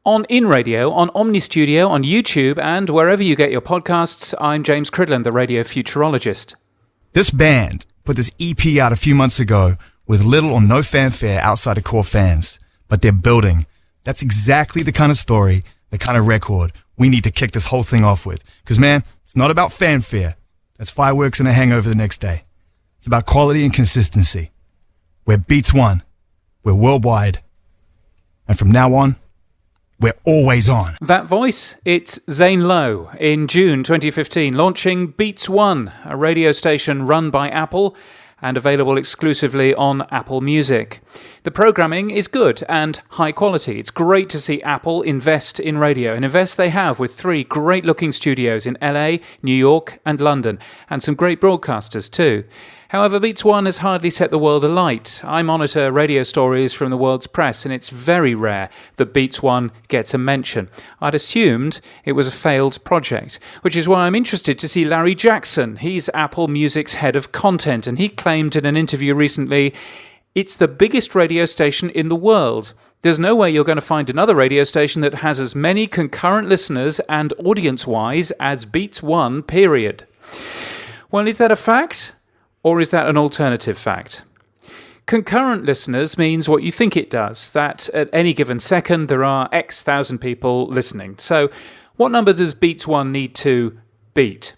On In Radio, on Omni Studio, on YouTube, and wherever you get your podcasts, I'm James Crid.land, the radio futurologist. This band put this EP out a few months ago with little or no fanfare outside of core fans, but they're building. That's exactly the kind of story, the kind of record we need to kick this whole thing off with. Because, man, it's not about fanfare. That's fireworks and a hangover the next day. It's about quality and consistency. We're Beats One. We're worldwide. And from now on, we're always on. That voice, it's Zane Lowe in June 2015, launching Beats One, a radio station run by Apple and available exclusively on Apple Music. The programming is good and high quality. It's great to see Apple invest in radio, and invest they have with 3 great-looking studios in LA, New York and London, and some great broadcasters too. However, Beats One has hardly set the world alight. I monitor radio stories from the world's press, and it's very rare that Beats One gets a mention. I'd assumed it was a failed project, which is why I'm interested to see Larry Jackson. He's Apple Music's head of content, and he claimed in an interview recently, "It's the biggest radio station in the world. There's no way you're going to find another radio station that has as many concurrent listeners and audience-wise as Beats One, period." Well, is that a fact? Or is that an alternative fact? Concurrent listeners means what you think it does, that at any given second there are X thousand people listening. So what number does Beats One need to beat?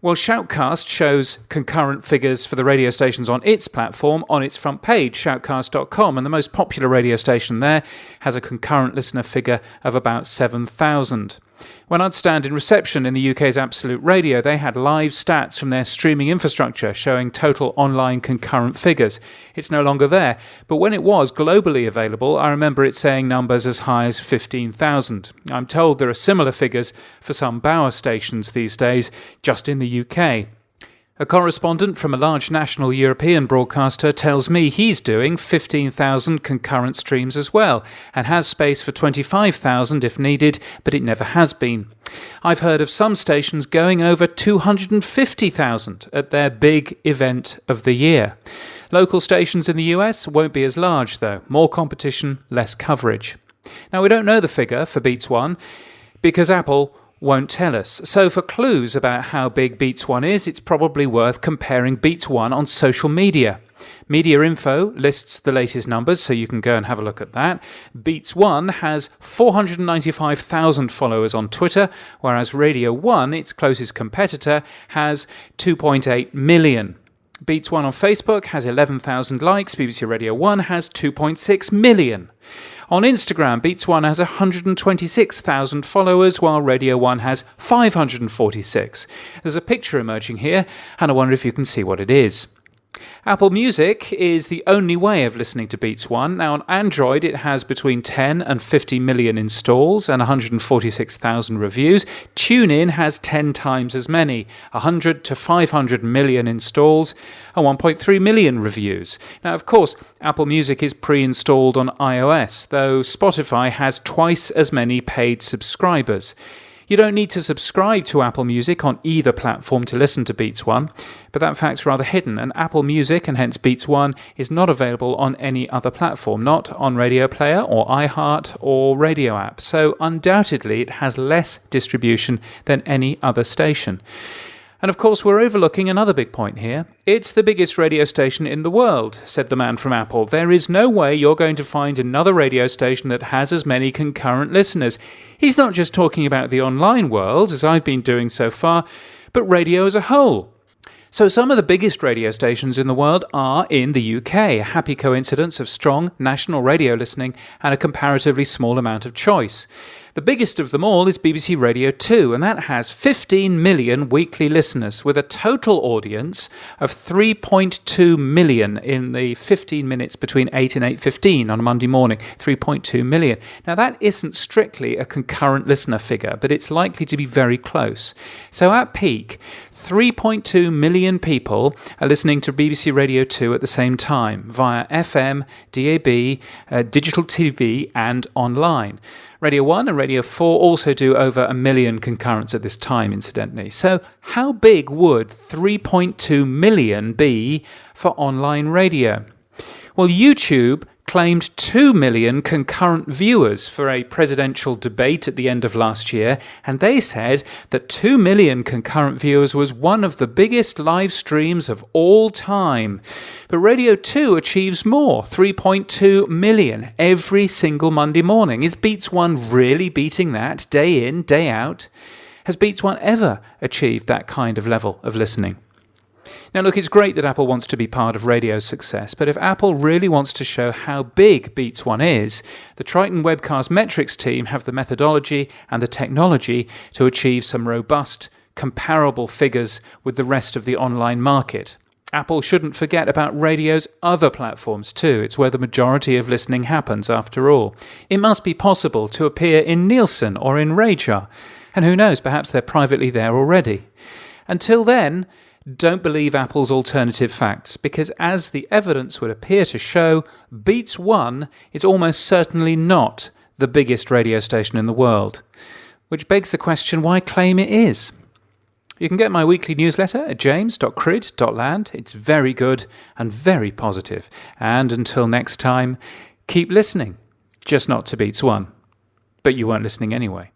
Well, Shoutcast shows concurrent figures for the radio stations on its platform on its front page, shoutcast.com, and the most popular radio station there has a concurrent listener figure of about 7,000. When I'd stand in reception in the UK's Absolute Radio, they had live stats from their streaming infrastructure showing total online concurrent figures. It's no longer there, but when it was globally available, I remember it saying numbers as high as 15,000. I'm told there are similar figures for some Bauer stations these days, just in the UK. A correspondent from a large national European broadcaster tells me he's doing 15,000 concurrent streams as well, and has space for 25,000 if needed, but it never has been. I've heard of some stations going over 250,000 at their big event of the year. Local stations in the US won't be as large though, more competition, less coverage. Now we don't know the figure for Beats One because Apple won't tell us. So for clues about how big Beats One is, it's probably worth comparing Beats One on social media. Media Info lists the latest numbers, so you can go and have a look at that. Beats One has 495,000 followers on Twitter, whereas Radio One, its closest competitor, has 2.8 million. Beats One on Facebook has 11,000 likes. BBC Radio 1 has 2.6 million. On Instagram, Beats One has 126,000 followers, while Radio 1 has 546. There's a picture emerging here, and I wonder if you can see what it is. Apple Music is the only way of listening to Beats One. Now on Android it has between 10 and 50 million installs and 146,000 reviews. TuneIn has 10 times as many, 100 to 500 million installs and 1.3 million reviews. Now of course Apple Music is pre-installed on iOS, though Spotify has twice as many paid subscribers. You don't need to subscribe to Apple Music on either platform to listen to Beats One, but that fact's rather hidden, and Apple Music, and hence Beats One, is not available on any other platform, not on Radio Player or iHeart or Radio App, so undoubtedly it has less distribution than any other station. And of course we're overlooking another big point here. It's the biggest radio station in the world, said the man from Apple. There is no way you're going to find another radio station that has as many concurrent listeners. He's not just talking about the online world, as I've been doing so far, but radio as a whole. So some of the biggest radio stations in the world are in the UK, a happy coincidence of strong national radio listening and a comparatively small amount of choice. The biggest of them all is BBC Radio 2, and that has 15 million weekly listeners, with a total audience of 3.2 million in the 15 minutes between 8 and 8:15 on a Monday morning. 3.2 million. Now that isn't strictly a concurrent listener figure, but it's likely to be very close. So at peak, 3.2 million people are listening to BBC Radio 2 at the same time, via FM, DAB, digital TV and online. Radio 1 and Radio 4 also do over 1 million concurrents at this time, incidentally. So how big would 3.2 million be for online radio? Well, YouTube claimed 2 million concurrent viewers for a presidential debate at the end of last year, and they said that 2 million concurrent viewers was one of the biggest live streams of all time. But Radio 2 achieves more, 3.2 million every single Monday morning. Is Beats One really beating that day in, day out? Has Beats One ever achieved that kind of level of listening? Now look, it's great that Apple wants to be part of radio's success, but if Apple really wants to show how big Beats One is, the Triton Webcast Metrics team have the methodology and the technology to achieve some robust, comparable figures with the rest of the online market. Apple shouldn't forget about radio's other platforms too. It's where the majority of listening happens, after all. It must be possible to appear in Nielsen or in Radar, and who knows, perhaps they're privately there already. Until then, don't believe Apple's alternative facts, because as the evidence would appear to show, Beats One is almost certainly not the biggest radio station in the world. Which begs the question, why claim it is? You can get my weekly newsletter at james.crid.land. It's very good and very positive. And until next time, keep listening. Just not to Beats One. But you weren't listening anyway.